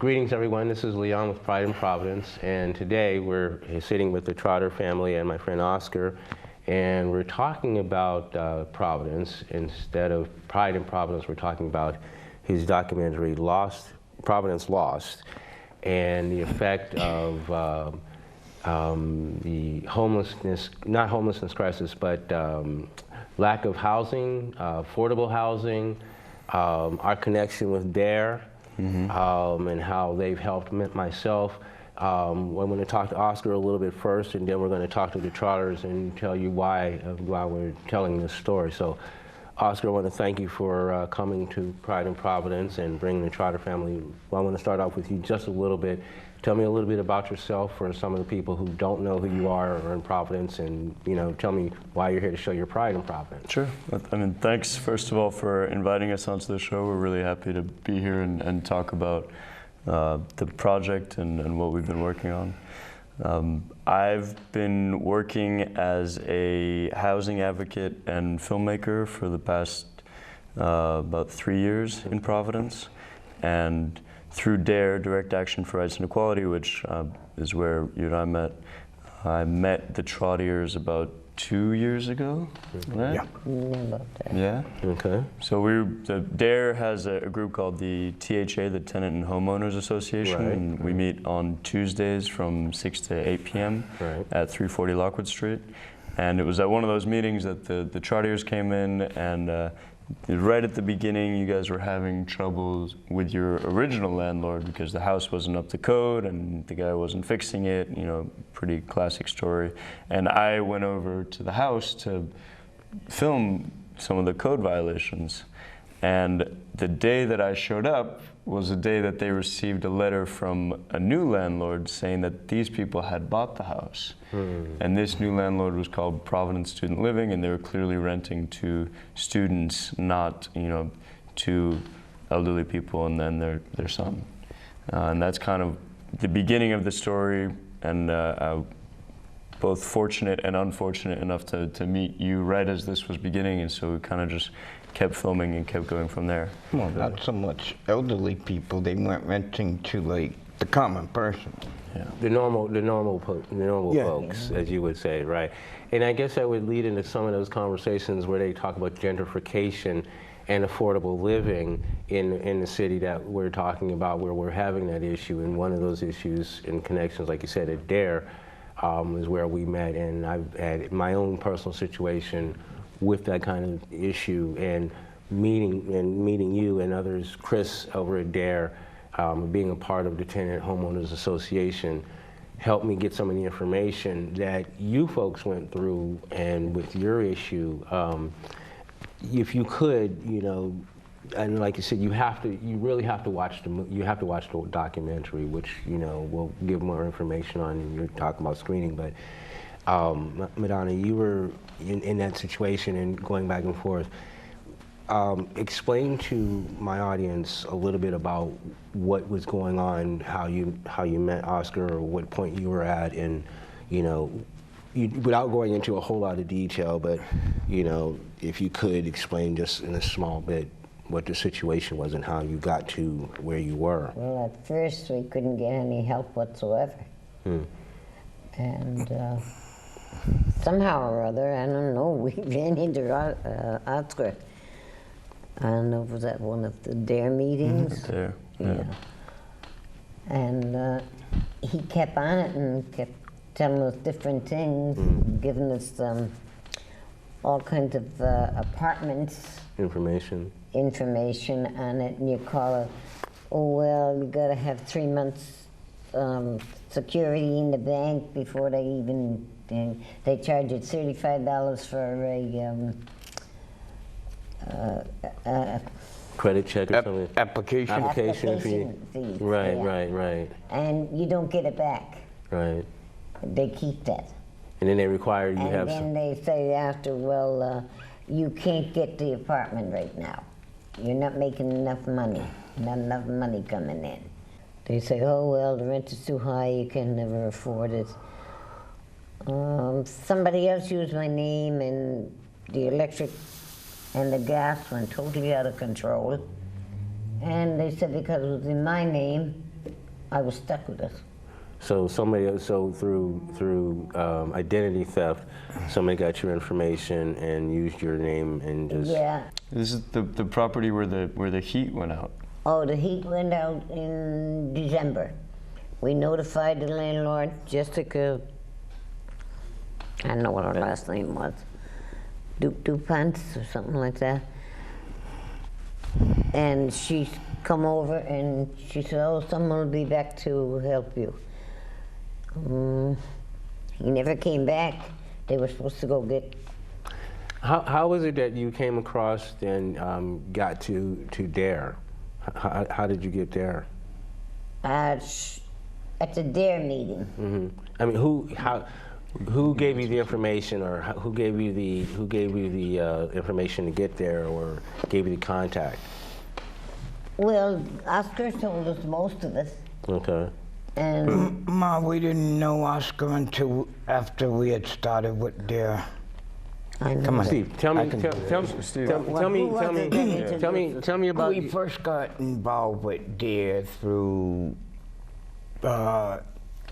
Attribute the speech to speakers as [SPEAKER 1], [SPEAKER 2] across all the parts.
[SPEAKER 1] Greetings, everyone. This is Leon with Pride in Providence, and today we're sitting with the Trotter family and my friend Oscar, and we're talking about Providence. Instead of Pride in Providence, we're talking about his documentary, Providence Lost, and the effect of the homelessness, not homelessness crisis, but lack of housing, affordable housing, our connection with DARE, and how they've helped myself. I'm going to talk to Oscar a little bit first, and then we're going to talk to the Trotters and tell you why we're telling this story. So, Oscar, I want to thank you for coming to Pride in Providence and bringing the Trotter family. Well, I want to start off with you just a little bit. Tell me a little bit about yourself for some of the people who don't know who you are or in Providence, and tell me why you're here to show your pride in Providence.
[SPEAKER 2] Sure. I mean, thanks first of all for inviting us onto the show. We're really happy to be here and talk about the project and what we've been working on. I've been working as a housing advocate and filmmaker for the past about 3 years in Providence, and through DARE, Direct Action for Rights and Equality, which is where you and I met the Trottiers about 2 years ago, right?
[SPEAKER 3] Yeah.
[SPEAKER 4] About that.
[SPEAKER 2] Yeah.
[SPEAKER 1] Okay.
[SPEAKER 2] So DARE has a group called the THA, the Tenant and Homeowners Association,
[SPEAKER 1] Right.
[SPEAKER 2] and we meet on Tuesdays from 6 to 8 p.m.
[SPEAKER 1] Right.
[SPEAKER 2] at 340 Lockwood Street. And it was at one of those meetings that the Trottiers came in, and right at the beginning, you guys were having troubles with your original landlord because the house wasn't up to code and the guy wasn't fixing it, pretty classic story. And I went over to the house to film some of the code violations. And the day that I showed up was the day that they received a letter from a new landlord saying that these people had bought the house. And this new landlord was called Providence Student Living, and they were clearly renting to students, not to elderly people and then their son. And that's kind of the beginning of the story, and both fortunate and unfortunate enough to meet you right as this was beginning, and so we kind of just kept filming and kept going from there.
[SPEAKER 3] Well, not so much elderly people. They weren't renting to the common person.
[SPEAKER 1] Yeah. The normal folks, as you would say, right? And I guess that would lead into some of those conversations where they talk about gentrification and affordable living in the city that we're talking about, where we're having that issue. And one of those issues in connections, like you said, at DARE, is where we met. And I've had my own personal situation with that kind of issue, and meeting you and others, Chris over at DARE, being a part of the Tenant Homeowners Association, helped me get some of the information that you folks went through. And with your issue, if you could, and like you said, you really have to watch the documentary, which we'll give more information on. And you're talking about screening, but Madonna, you were in that situation and going back and forth. Explain to my audience a little bit about what was going on, how you met Oscar, or what point you were at, and without going into a whole lot of detail, but if you could explain just in a small bit what the situation was and how you got to where you were.
[SPEAKER 4] Well, at first we couldn't get any help whatsoever. And somehow or other, I don't know, we ran into Oscar. I don't know if it was at one of the DARE meetings.
[SPEAKER 2] DARE,
[SPEAKER 4] yeah. And he kept on it and kept telling us different things, giving us all kinds of apartments.
[SPEAKER 1] Information
[SPEAKER 4] on it, and you call it, oh, well, you gotta have 3 months security in the bank before they even, they charge you $35 for a
[SPEAKER 1] credit check or something.
[SPEAKER 3] Application
[SPEAKER 4] fee.
[SPEAKER 1] Right,
[SPEAKER 4] yeah.
[SPEAKER 1] right.
[SPEAKER 4] And you don't get it back.
[SPEAKER 1] Right.
[SPEAKER 4] They keep that.
[SPEAKER 1] And then they require you
[SPEAKER 4] and
[SPEAKER 1] have.
[SPEAKER 4] And then they say after, well, you can't get the apartment right now. You're not making enough money. Not enough money coming in. They say, oh, well, the rent is too high, you can never afford it. Somebody else used my name, and the electric and the gas went totally out of control. And they said because it was in my name, I was stuck with it.
[SPEAKER 1] So through identity theft, somebody got your information and used your name and just.
[SPEAKER 4] Yeah.
[SPEAKER 2] This is the property where the heat went out.
[SPEAKER 4] Oh, the heat went out in December. We notified the landlord, Jessica, I don't know what her last name was, DuPont or something like that. And she come over and she said, oh, someone will be back to help you. He never came back. They were supposed to go get.
[SPEAKER 1] How was it that you came across and got to DARE? How did you get there?
[SPEAKER 4] At the DARE meeting.
[SPEAKER 1] Mm-hmm. I mean, who gave you the information, or who gave you the information to get there, or gave you the contact?
[SPEAKER 4] Well, Oscar told us most of it.
[SPEAKER 1] Okay.
[SPEAKER 4] And
[SPEAKER 3] Ma, we didn't know Oscar until after we had started with DARE. Come on,
[SPEAKER 1] Steve, tell me about.
[SPEAKER 3] We first got involved with DARE through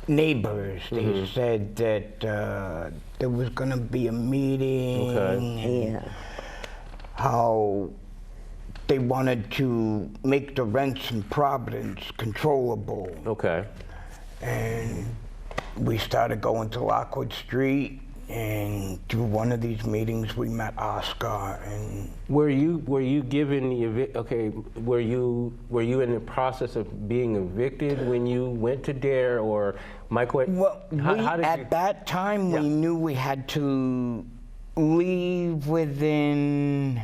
[SPEAKER 3] neighbors. They said that there was going to be a meeting.
[SPEAKER 1] Okay.
[SPEAKER 4] yeah,
[SPEAKER 3] How they wanted to make the rents in Providence controllable.
[SPEAKER 1] Okay.
[SPEAKER 3] And we started going to Lockwood Street, and through one of these meetings we met Oscar. And
[SPEAKER 1] Were you given the were you in the process of being evicted when you went to DARE, or Michael?
[SPEAKER 3] well, at that time we knew we had to leave within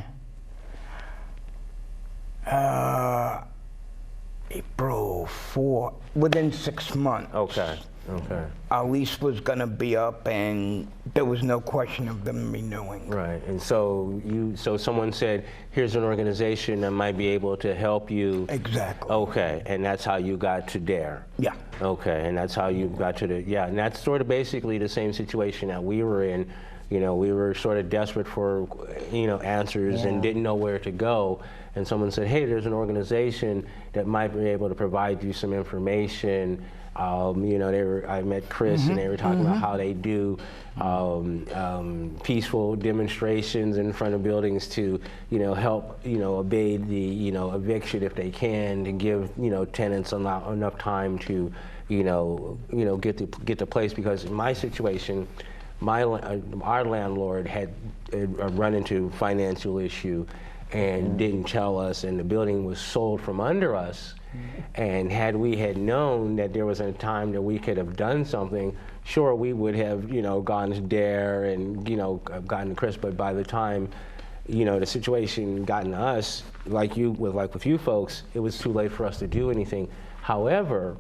[SPEAKER 3] April 4, within 6 months.
[SPEAKER 1] Okay. Okay.
[SPEAKER 3] Our lease was gonna be up, and there was no question of them renewing.
[SPEAKER 1] Right. And so someone said, here's an organization that might be able to help you.
[SPEAKER 3] Exactly.
[SPEAKER 1] Okay. And that's how you got to DARE.
[SPEAKER 3] Yeah.
[SPEAKER 1] Okay. And that's how you got to and that's sort of basically the same situation that we were in. You know, we were sort of desperate for, answers and didn't know where to go. And someone said, hey, there's an organization that might be able to provide you some information. I met Chris, and they were talking about how they do peaceful demonstrations in front of buildings to, help, abate the, eviction if they can, to give, tenants enough time to, get the place. Because in my situation, our landlord had run into financial issue and didn't tell us, and the building was sold from under us. And had we known that there was a time that we could have done something, sure, we would have, gone to DARE and, gotten to Chris. But by the time, the situation gotten to us, like with you folks, it was too late for us to do anything. However,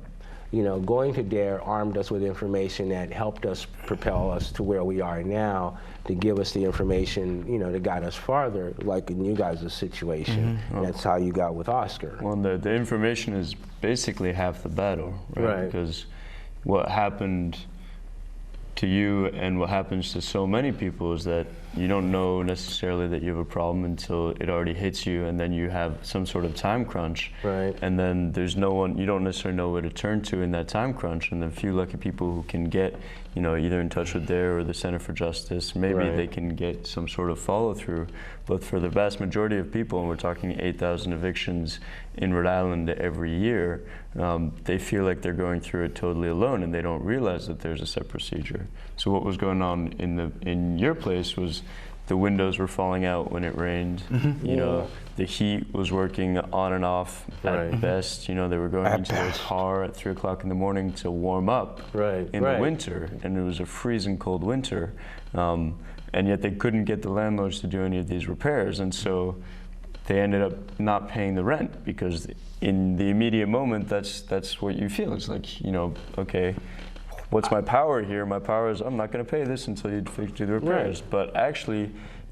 [SPEAKER 1] going to DARE armed us with information that helped us propel us to where we are now, to give us the information, that got us farther, like in you guys' situation. That's how you got with Oscar.
[SPEAKER 2] Well, the information is basically half the battle, right? Because what happened to you and what happens to so many people is that you don't know necessarily that you have a problem until it already hits you, and then you have some sort of time crunch.
[SPEAKER 1] Right.
[SPEAKER 2] And then there's no one, you don't necessarily know where to turn to in that time crunch, and the few lucky people who can get, either in touch with DARE or the Center for Justice, maybe they can get some sort of follow through. But for the vast majority of people, and we're talking 8,000 evictions in Rhode Island every year, they feel like they're going through it totally alone, and they don't realize that there's a set procedure. So what was going on in your place was the windows were falling out when it rained. The heat was working on and off at best. They were going into their car at 3 o'clock in the morning to warm up in the winter, and it was a freezing cold winter. And yet they couldn't get the landlords to do any of these repairs, and so they ended up not paying the rent, because in the immediate moment, that's what you feel. It's like, okay, what's my power here? My power is I'm not going to pay this until you do the repairs. But actually,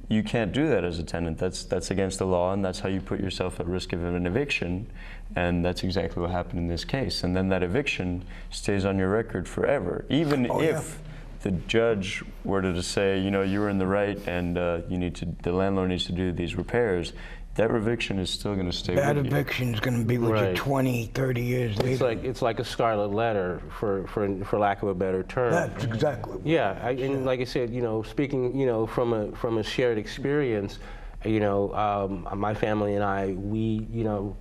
[SPEAKER 2] you can't do that as a tenant. That's against the law, and that's how you put yourself at risk of an eviction. And that's exactly what happened in this case. And then that eviction stays on your record forever, even if the judge were to say, you were in the right, and the landlord needs to do these repairs. that eviction is still going to stay
[SPEAKER 3] That
[SPEAKER 2] with you.
[SPEAKER 3] eviction is going to be with
[SPEAKER 1] Right.
[SPEAKER 3] you 20, 30 years later.
[SPEAKER 1] It's like a scarlet letter, for lack of a better term.
[SPEAKER 3] That's exactly what
[SPEAKER 1] Yeah, and like I said, speaking, from a shared experience, my family and I, we,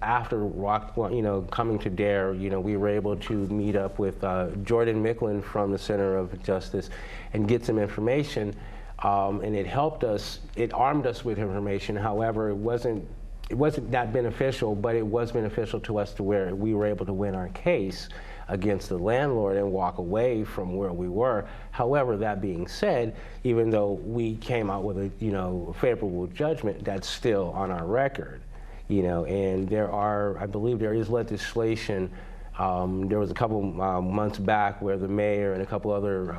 [SPEAKER 1] after coming to DARE, we were able to meet up with Jordan Micklin from the Center of Justice and get some information, and it helped us, it armed us with information. However, it wasn't that beneficial, but it was beneficial to us to where we were able to win our case against the landlord and walk away from where we were. However, that being said, even though we came out with a favorable judgment, that's still on our record. And I believe there is legislation. There was a couple months back where the mayor and a couple other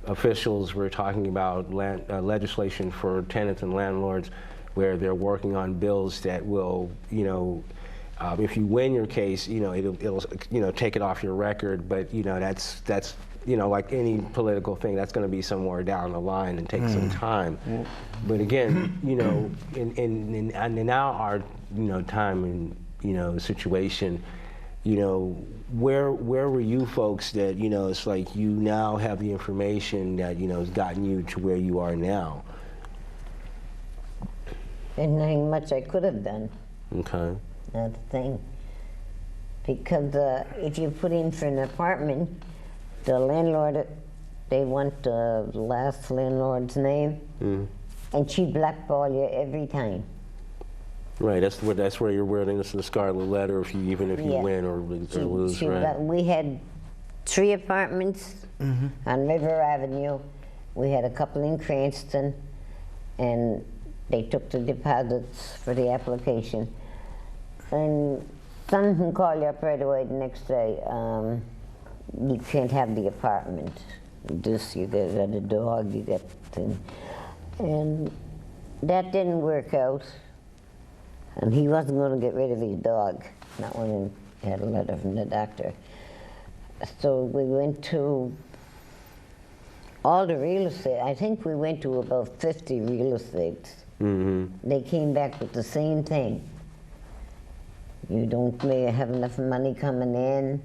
[SPEAKER 1] officials were talking about legislation for tenants and landlords, where they're working on bills that will, if you win your case, it'll take it off your record. But that's like any political thing, that's going to be somewhere down the line and take some time. But again, in now our time and situation, where were you folks that it's like you now have the information that has gotten you to where you are now?
[SPEAKER 4] And nothing much I could have done.
[SPEAKER 1] Okay.
[SPEAKER 4] That's the thing. Because if you put in for an apartment, the landlord, they want the last landlord's name, and she blackball you every time.
[SPEAKER 1] Right. That's where you're wearing this the scarlet letter. Even if you
[SPEAKER 4] Yeah.
[SPEAKER 1] win or lose, right?
[SPEAKER 4] We had 3 apartments on River Avenue. We had a couple in Cranston, and they took the deposits for the application. And someone can call you up right away the next day. You can't have the apartment. You got a dog, you got thing. And that didn't work out. And he wasn't going to get rid of his dog, not when he had a letter from the doctor. So we went to all the real estate. I think we went to about 50 real estates. They came back with the same thing. You don't have enough money coming in,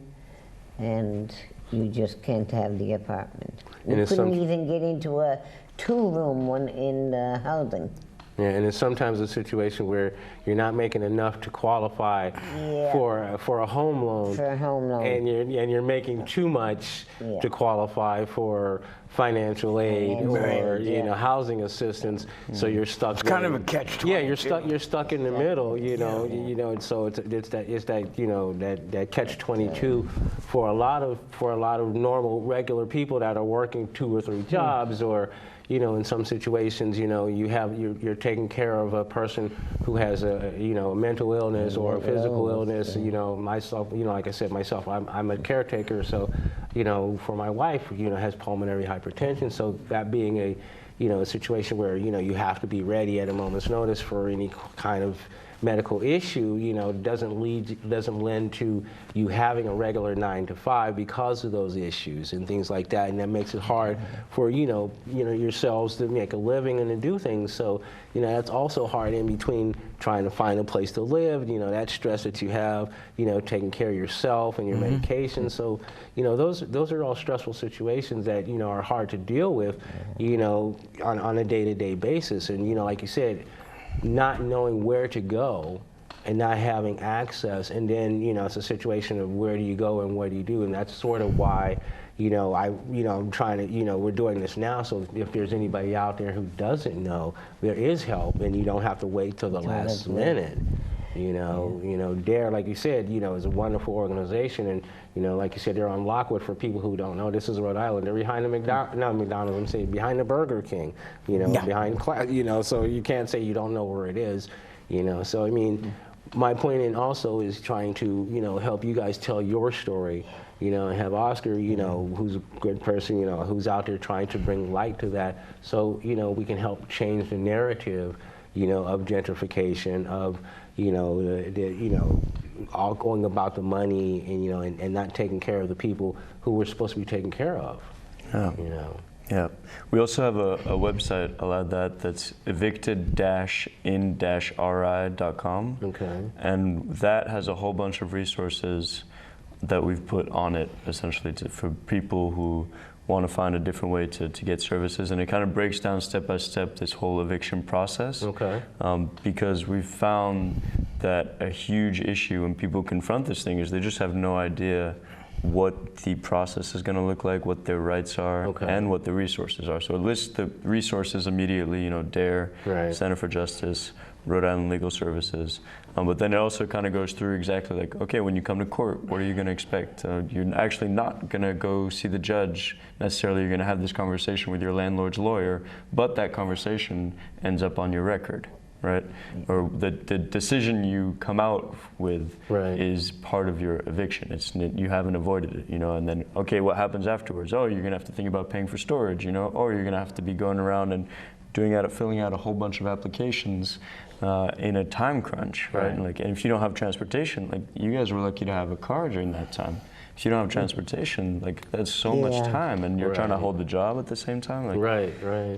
[SPEAKER 4] and you just can't have the apartment. We couldn't even get into a 2-room one in housing.
[SPEAKER 1] Yeah, and it's sometimes a situation where you're not making enough to qualify for a home loan.
[SPEAKER 4] For a home loan.
[SPEAKER 1] And you're making too much to qualify for financial aid or housing assistance. So you're stuck.
[SPEAKER 3] It's kind of a catch-22.
[SPEAKER 1] Yeah, you're stuck in the middle. So it's that catch-22 for a lot of normal regular people that are working 2 or 3 jobs, or in some situations, you're taking care of a person who has a mental illness or a physical illness. Myself, like I said, I'm a caretaker, so for my wife, has pulmonary hypertension. So that being a situation where you have to be ready at a moment's notice for any kind of medical issue, doesn't lend to you having a regular 9-to-5 because of those issues and things like that, and that makes it hard for yourselves to make a living and to do things. So that's also hard in between trying to find a place to live. That stress that you have, taking care of yourself and your medication. So those are all stressful situations that are hard to deal with, on a day-to-day basis. And like you said, not knowing where to go and not having access, and then it's a situation of where do you go and what do you do, and that's sort of why I'm trying to we're doing this now, so if there's anybody out there who doesn't know, there is help, and you don't have to wait till the last minute. DARE, like you said, is a wonderful organization, and like you said, they're on Lockwood. For people who don't know, this is Rhode Island. They're behind the McDonald's. I'm saying behind the Burger King. Behind so you can't say you don't know where it is. So I mean, my point in also is trying to help you guys tell your story. And have Oscar, who's a good person, who's out there trying to bring light to that, so we can help change the narrative, of gentrification, of all going about the money, and not taking care of the people who we're supposed to be taking care of.
[SPEAKER 2] Yeah. We also have a website, I'll add that's evicted-in-ri.com.
[SPEAKER 1] Okay.
[SPEAKER 2] And that has a whole bunch of resources that we've put on it, essentially, for people who want to find a different way to get services. And it kind of breaks down step by step this whole eviction process.
[SPEAKER 1] Okay.
[SPEAKER 2] Because we've found that a huge issue when people confront this thing is they just have no idea what the process is going to look like, what their rights are,
[SPEAKER 1] Okay.
[SPEAKER 2] and what the resources are. So it lists the resources immediately, DARE,
[SPEAKER 1] Right.
[SPEAKER 2] Center for Justice, Rhode Island Legal Services. But then it also kind of goes through exactly like, okay, when you come to court, what are you going to expect? You're actually not going to go see the judge necessarily. You're going to have this conversation with your landlord's lawyer, but that conversation ends up on your record, right? Or the decision you come out with
[SPEAKER 1] Right.
[SPEAKER 2] is part of your eviction. You haven't avoided it, and then, okay, what happens afterwards? Oh, you're going to have to think about paying for storage, or you're going to have to be going around and filling out a whole bunch of applications in a time crunch, right?
[SPEAKER 1] Right.
[SPEAKER 2] And if you don't have transportation, you guys were lucky to have a car during that time. If you don't have transportation, that's so much
[SPEAKER 4] Yeah.
[SPEAKER 2] time, and you're trying to
[SPEAKER 1] Right.
[SPEAKER 2] hold the job at the same time.
[SPEAKER 1] Right.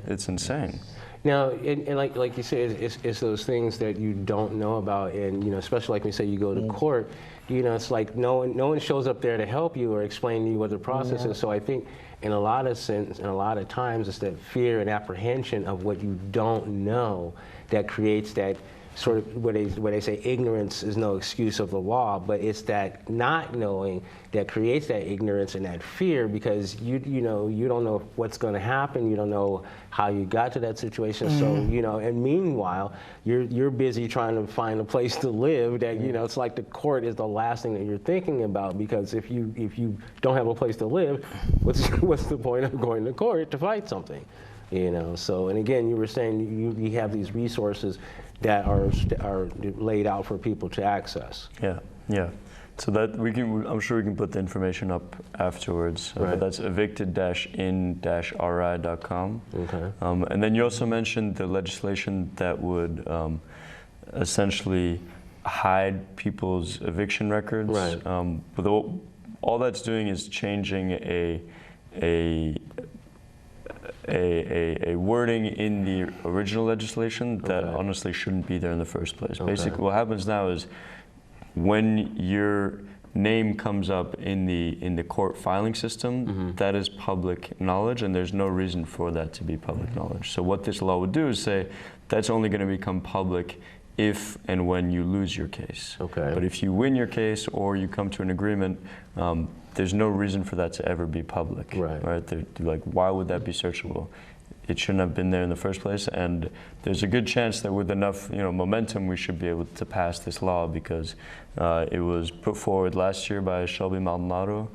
[SPEAKER 2] It's insane.
[SPEAKER 1] Now, and like you say, it's those things that you don't know about, and especially like we say, you go to court, it's like no one shows up there to help you or explain to you what the process is. So I think, in a lot of sense, and a lot of times, it's that fear and apprehension of what you don't know that creates that sort of where they say ignorance is no excuse of the law, but it's that not knowing that creates that ignorance and that fear, because you don't know what's going to happen, you don't know how you got to that situation. So and meanwhile you're busy trying to find a place to live that it's like the court is the last thing that you're thinking about, because if you don't have a place to live, what's the point of going to court to fight something? So, and again, you were saying you have these resources that are laid out for people to access.
[SPEAKER 2] Yeah. So that I'm sure we can put the information up afterwards.
[SPEAKER 1] Right.
[SPEAKER 2] But that's evicted-in-ri.com.
[SPEAKER 1] Okay.
[SPEAKER 2] And then you also mentioned the legislation that would essentially hide people's eviction records.
[SPEAKER 1] Right.
[SPEAKER 2] But all that's doing is changing a wording in the original legislation that honestly shouldn't be there in the first place.
[SPEAKER 1] Okay.
[SPEAKER 2] Basically, what happens now is when your name comes up in the court filing system, that is public knowledge, and there's no reason for that to be public knowledge. So what this law would do is say that's only going to become public if and when you lose your case.
[SPEAKER 1] Okay.
[SPEAKER 2] But if you win your case or you come to an agreement, there's no reason for that to ever be public.
[SPEAKER 1] Right.
[SPEAKER 2] They're like, why would that be searchable? It shouldn't have been there in the first place, and there's a good chance that with enough momentum we should be able to pass this law, because it was put forward last year by Shelby Maldonado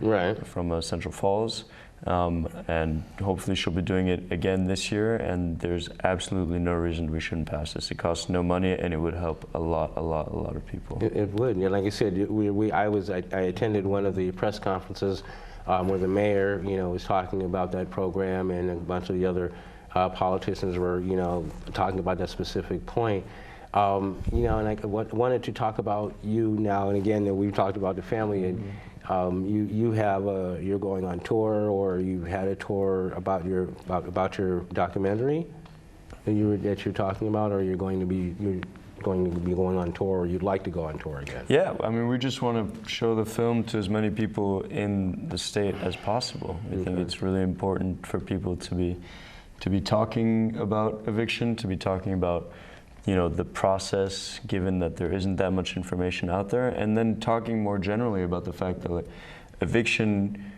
[SPEAKER 2] from Central Falls, and hopefully she'll be doing it again this year, and there's absolutely no reason we shouldn't pass this. It costs no money, and it would help a lot of people.
[SPEAKER 1] It would. Like I said, I attended one of the press conferences where the mayor was talking about that program, and a bunch of the other politicians were, talking about that specific point. And I wanted to talk about you now, and again, we've talked about the family, and you're going on tour, or you had a tour about your documentary that you're talking about, or you're going to be going on tour, or you'd like to go on tour again?
[SPEAKER 2] Yeah, I mean, we just want to show the film to as many people in the state as possible. I think it's really important for people to be talking about eviction, to be talking about the process, given that there isn't that much information out there, and then talking more generally about the fact that eviction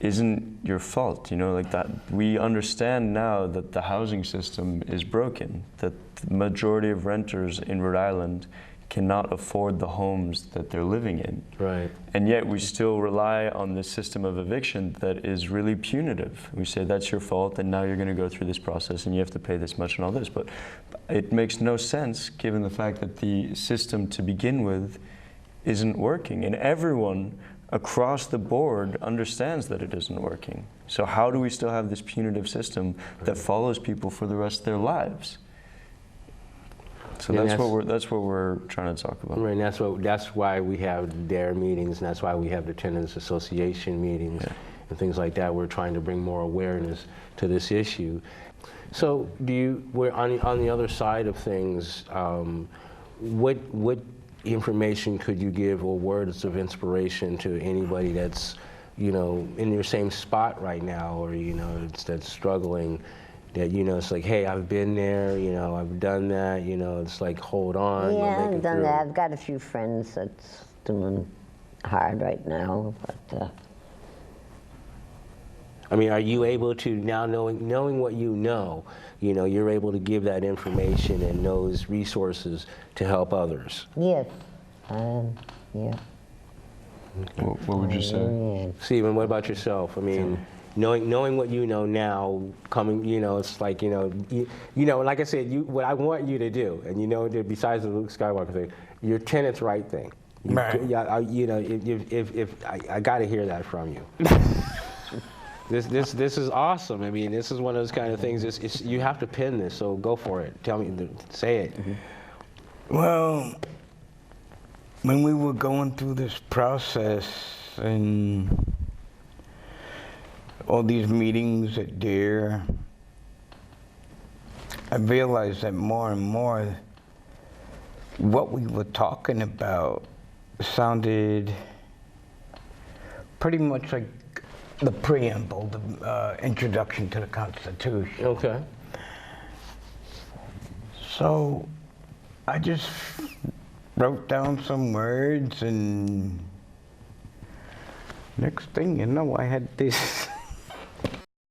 [SPEAKER 2] isn't your fault, that we understand now that the housing system is broken, that the majority of renters in Rhode Island cannot afford the homes that they're living in.
[SPEAKER 1] Right.
[SPEAKER 2] And yet we still rely on this system of eviction that is really punitive. We say that's your fault, and now you're going to go through this process and you have to pay this much and all this. But it makes no sense given the fact that the system to begin with isn't working. And everyone across the board understands that it isn't working. So how do we still have this punitive system that follows people for the rest of their lives? So that's what we're trying to talk about.
[SPEAKER 1] Right, and that's why we have DARE meetings, and that's why we have the Tenants Association meetings. and things like that. We're trying to bring more awareness to this issue. So we're on the other side of things, what information could you give or words of inspiration to anybody that's, in your same spot right now, or, that's struggling, that, it's like, hey, I've been there, I've done that, it's like, hold on.
[SPEAKER 4] Yeah,
[SPEAKER 1] make it
[SPEAKER 4] I've done
[SPEAKER 1] through.
[SPEAKER 4] that. I've got a few friends that's doing hard right now, but
[SPEAKER 1] I mean, are you able to, now knowing what you're able to give that information and those resources to help others?
[SPEAKER 4] yes, yeah.
[SPEAKER 2] What would you say?
[SPEAKER 4] Yeah.
[SPEAKER 1] Stephen, what about yourself? I mean, knowing what you know now, it's like, like I said, what I want you to do, and besides the Luke Skywalker thing, your tenants right thing.
[SPEAKER 3] Right.
[SPEAKER 1] I got to hear that from you. This is awesome. I mean, this is one of those kind of things. You have to pin this, so go for it. Tell me, say it.
[SPEAKER 3] Well, when we were going through this process and all these meetings at DARE, I realized that more and more what we were talking about sounded pretty much like the preamble, the introduction to the Constitution.
[SPEAKER 1] Okay.
[SPEAKER 3] So I just wrote down some words, and next thing you know, I had this